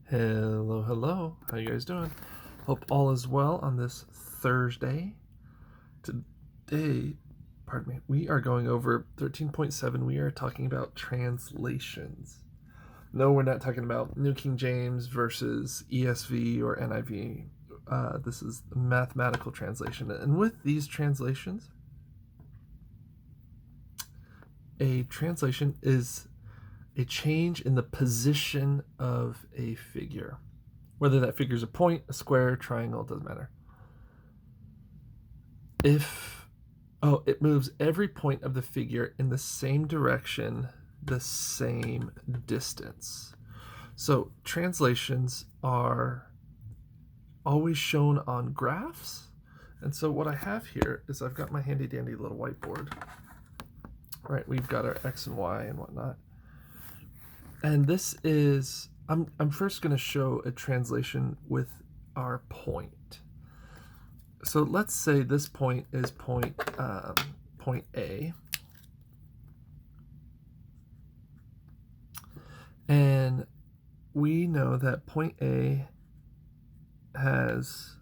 Hello, hello. How you guys doing? Hope all is well on this Thursday. Today, pardon me, we are going over 13.7. We are talking about translations. No, we're not talking about New King James versus ESV or NIV. This is mathematical translation. And with these translations, a translation is a change in the position of a figure. Whether that figure is a point, a square, triangle, doesn't matter. It moves every point of the figure in the same direction, the same distance. So translations are always shown on graphs. And so what I have here is I've got my handy dandy little whiteboard. Right, we've got our X and Y and whatnot. And this is, I'm first going to show a translation with our point. So let's say this point is point A. And we know that point A has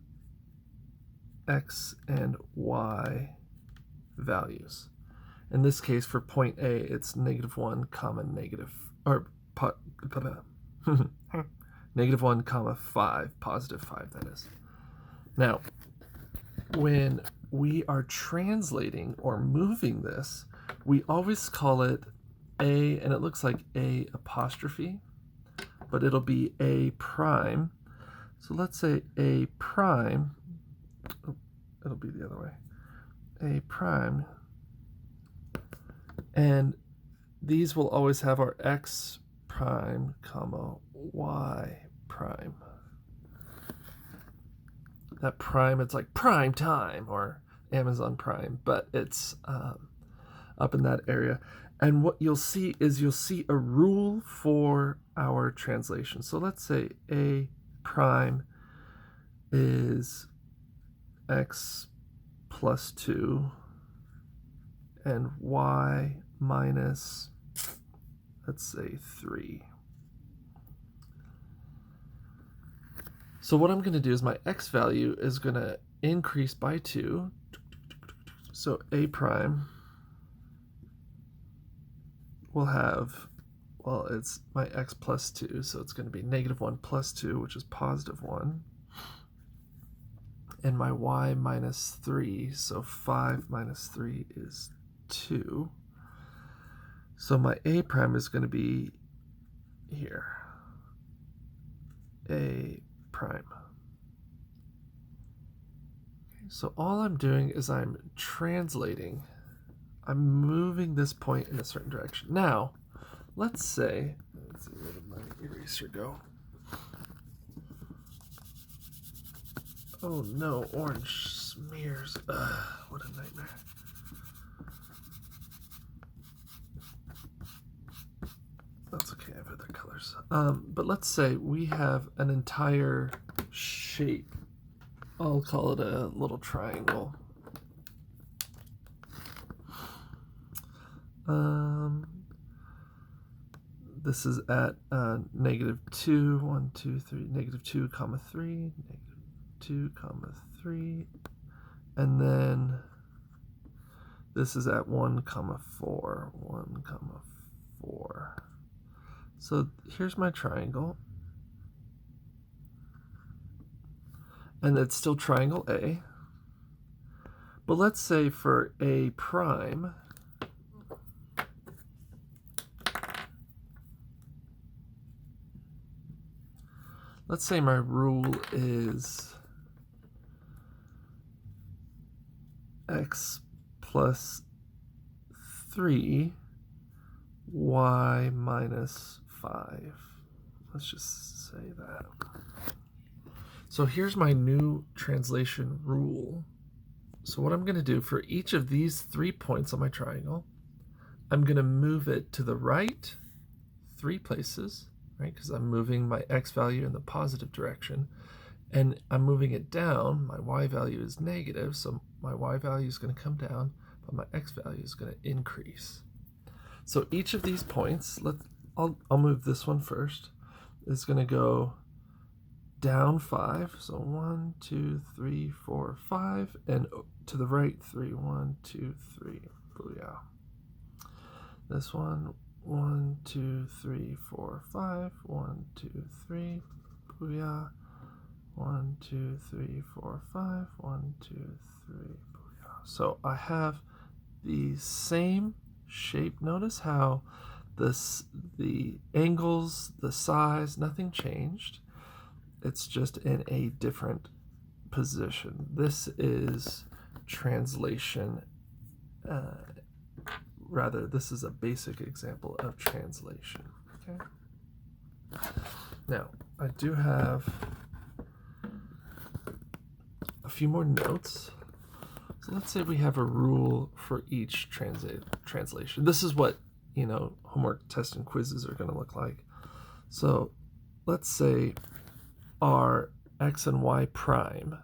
X and Y values. In this case, for point A, it's -1, negative, or -1, 5, +5, that is. Now, when we are translating or moving this, we always call it A, and it looks like A apostrophe, but it'll be A prime. So let's say A prime, it'll be the other way, A prime, and these will always have our X prime, Y prime. That prime, it's like prime time or Amazon Prime, but it's up in that area. And what you'll see is a rule for our translation. So let's say A prime is X plus 2 and Y minus, let's say, 3. So what I'm going to do is my X value is going to increase by 2. So A prime will have, well, it's my X plus 2, so it's going to be -1 plus 2, which is +1. And my Y minus 3, so 5 minus 3 is 2. So my A prime is going to be here, A prime. So all I'm doing is I'm translating. I'm moving this point in a certain direction. Now, let's say, let's see, where did my eraser go? Oh no, orange smears. What a nightmare. That's okay, I have other colors. But let's say we have an entire shape. I'll call it a little triangle. This is at -2, 1, 2, 3, -2, comma 3, -2, comma 3, and then this is at 1, comma 4, 1, comma 4. So here's my triangle, and it's still triangle A. But let's say for A prime, let's say my rule is X plus 3, Y minus 5. Let's just say that. So here's my new translation rule. So what I'm going to do for each of these 3 points on my triangle, I'm going to move it to the right 3 places, right? Because I'm moving my X value in the positive direction. And I'm moving it down. My Y value is negative, so my Y value is going to come down, but my X value is going to increase. So each of these points, I'll move this one first, is going to go down 5. So 1, 2, 3, 4, 5. And to the right 3. 1, 2, 3. Booyah. This one, 1, 2, 3, 4, 5. 1, 2, 3. Booyah. 1, 2, 3, 4, 5. 1, 2, 3. Booyah. So I have the same shape. Notice how the angles, the size, nothing changed. It's just in a different position. This is translation. Rather, this is a basic example of translation. Okay. Now, I do have a few more notes. So let's say we have a rule for each translation. This is what, homework tests and quizzes are going to look like. So let's say our x and y prime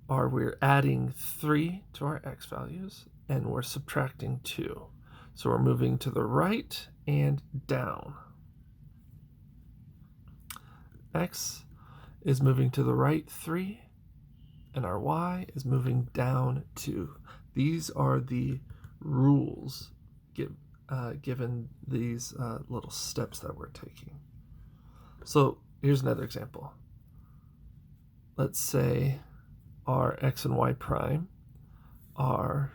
we're adding 3 to our x values and we're subtracting 2. So we're moving to the right and down. X is moving to the right 3 and our y is moving down 2. These are the rules given these little steps that we're taking. So here's another example. Let's say our x and y prime are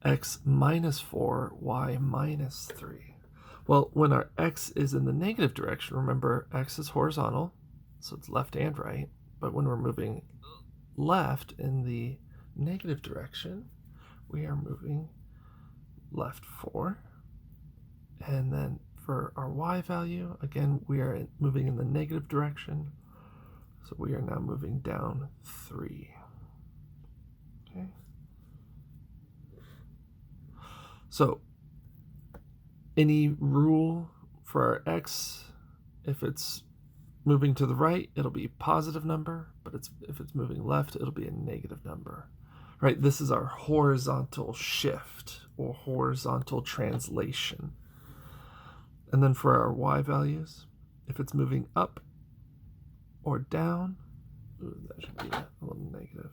x minus 4, y minus 3. Well, when our x is in the negative direction, remember x is horizontal, so it's left and right. But when we're moving left in the negative direction, we are moving left 4. And then for our y value, again, we are moving in the negative direction. So we are now moving down 3. Okay. So any rule for our x, if it's moving to the right, it'll be a positive number, but if it's moving left, it'll be a negative number. Right? This is our horizontal shift or horizontal translation. And then for our y values, if it's moving up or down, that should be a little negative.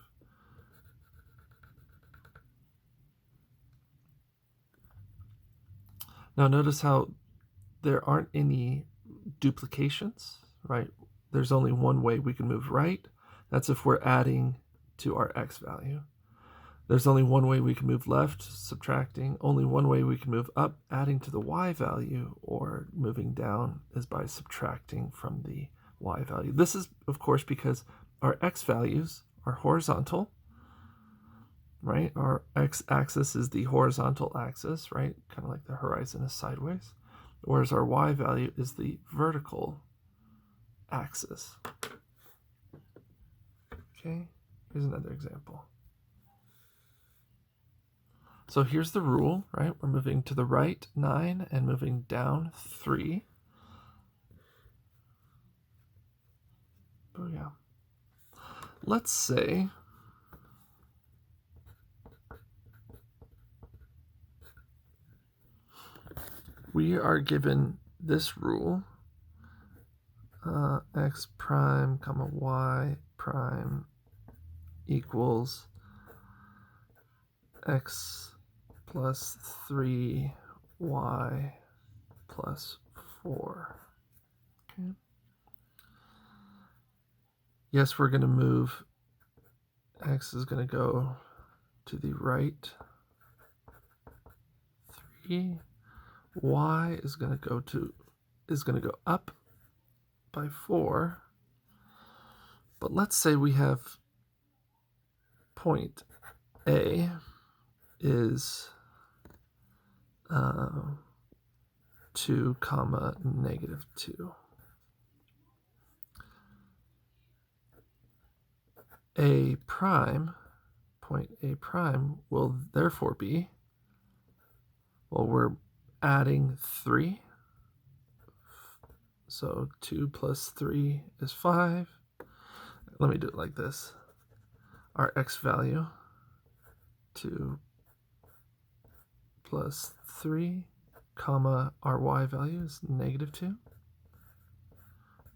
Now notice how there aren't any duplications, right? There's only one way we can move right. That's if we're adding to our x value. There's only one way we can move left, subtracting. Only one way we can move up, adding to the y value, or moving down is by subtracting from the y value. This is, of course, because our x values are horizontal, right? Our x-axis is the horizontal axis, right? Kind of like the horizon is sideways. Whereas our y value is the vertical axis. Okay, here's another example. So here's the rule, right? We're moving to the right 9 and moving down 3. Booyah. Let's say we are given this rule, x prime comma y prime equals x plus 3y plus 4. Okay. Yes, we're going to move. X is going to go to the right 3. Y is going to go up by 4. But let's say we have point A is 2 comma negative 2. A prime, point A prime, will therefore be, well, we're adding 3. So 2 plus 3 is 5. Let me do it like this. Our x value, 2 plus 3, comma, our y value is negative 2.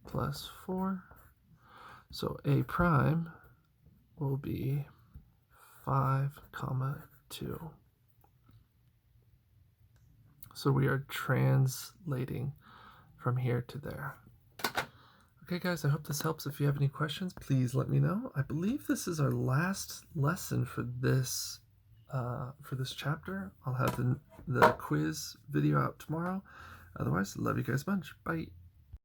plus 4. So a prime will be 5, comma 2. So we are translating from here to there. Okay, guys, I hope this helps. If you have any questions, please let me know. I believe this is our last lesson for this chapter. I'll have the quiz video out tomorrow. Otherwise, love you guys a bunch. Bye.